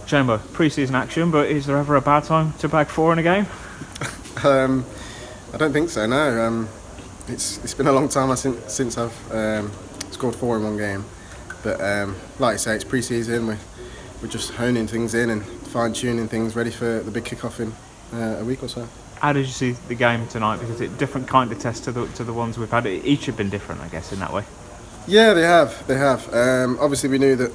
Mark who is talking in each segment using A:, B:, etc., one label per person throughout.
A: Chamber, pre-season action, but is there ever a bad time to bag 4 in a game?
B: I don't think so. No, it's been a long time since I've scored 4 in one game. But like I say, it's pre-season. We're just honing things in and fine-tuning things, ready for the big kick-off in a week or so.
A: How did you see the game tonight? Because it's a different kind of test to the ones we've had. Each have been different, I guess, in that way.
B: Yeah, they have. Obviously, we knew that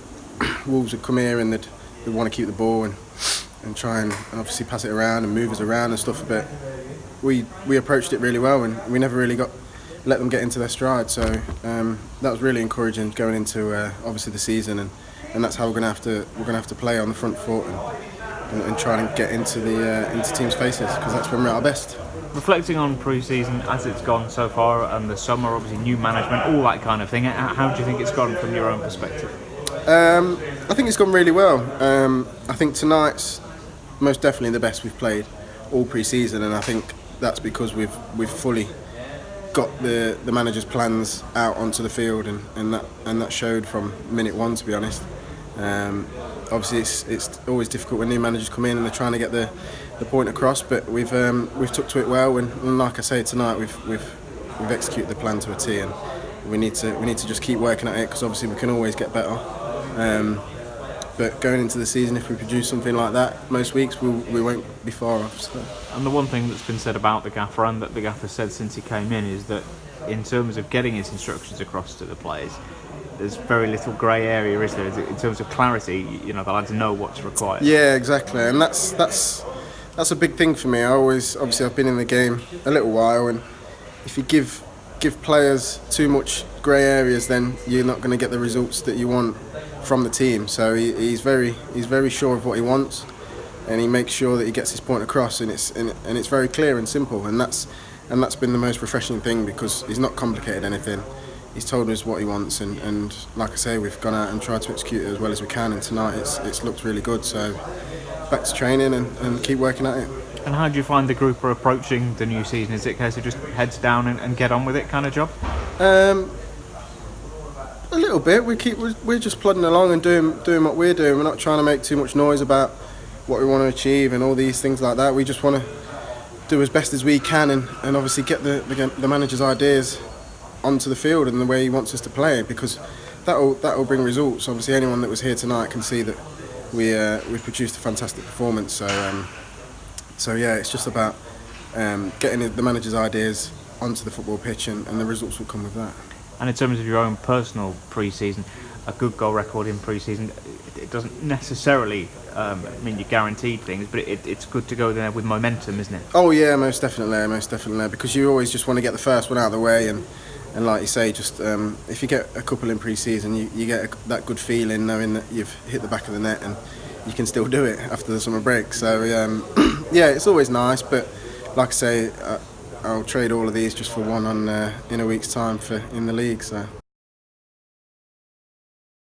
B: Wolves would come here and they'd want to keep the ball and try and obviously pass it around and move us around and stuff. But we approached it really well and we never really let them get into their stride. So that was really encouraging going into obviously the season, and that's how we're going to have to play on the front foot and try and get into teams' faces, because that's when we're at our best.
A: Reflecting on pre-season as it's gone so far and the summer, obviously new management, all that kind of thing, how do you think it's gone from your own perspective?
B: I think it's gone really well. I think tonight's most definitely the best we've played all pre-season, and I think that's because we've fully got the manager's plans out onto the field, and that showed from minute one, to be honest. Obviously, it's always difficult when new managers come in and they're trying to get the point across, but we've took to it well, and like I say, tonight we've executed the plan to a T, and we need to just keep working at it, because obviously we can always get better. But going into the season, if we produce something like that most weeks, we won't be far off. So.
A: And the one thing that's been said about the gaffer, and that the gaffer said since he came in, is that in terms of getting his instructions across to the players, there's very little grey area, is there? In terms of clarity, the lads know what's required.
B: Yeah, exactly, and that's a big thing for me. Obviously I've been in the game a little while, and if you give players too much grey areas, then you're not going to get the results that you want from the team. So he's very sure of what he wants, and he makes sure that he gets his point across, and it's very clear and simple, and that's been the most refreshing thing, because he's not complicated anything. He's told us what he wants, and like I say, we've gone out and tried to execute it as well as we can, and tonight it's looked really good. So back to training and keep working at it.
A: And how do you find the group are approaching the new season? Is it a case of just heads down and get on with it kind of job?
B: A little bit. We're just plodding along and doing what we're doing. We're not trying to make too much noise about what we want to achieve and all these things like that. We just want to do as best as we can and obviously get the manager's ideas onto the field and the way he wants us to play, because that'll bring results. Obviously, anyone that was here tonight can see that we produced a fantastic performance. So yeah, it's just about getting the manager's ideas onto the football pitch, and the results will come with that.
A: And in terms of your own personal pre-season, a good goal record in pre-season, it doesn't necessarily mean you're guaranteed things, but it's good to go there with momentum, isn't it?
B: Oh yeah, most definitely, because you always just want to get the first one out of the way, and like you say, just if you get a couple in pre-season, you get that good feeling knowing that you've hit the back of the net and you can still do it after the summer break. So yeah, it's always nice, but like I say, I'll trade all of these just for one in a week's time in the league. So.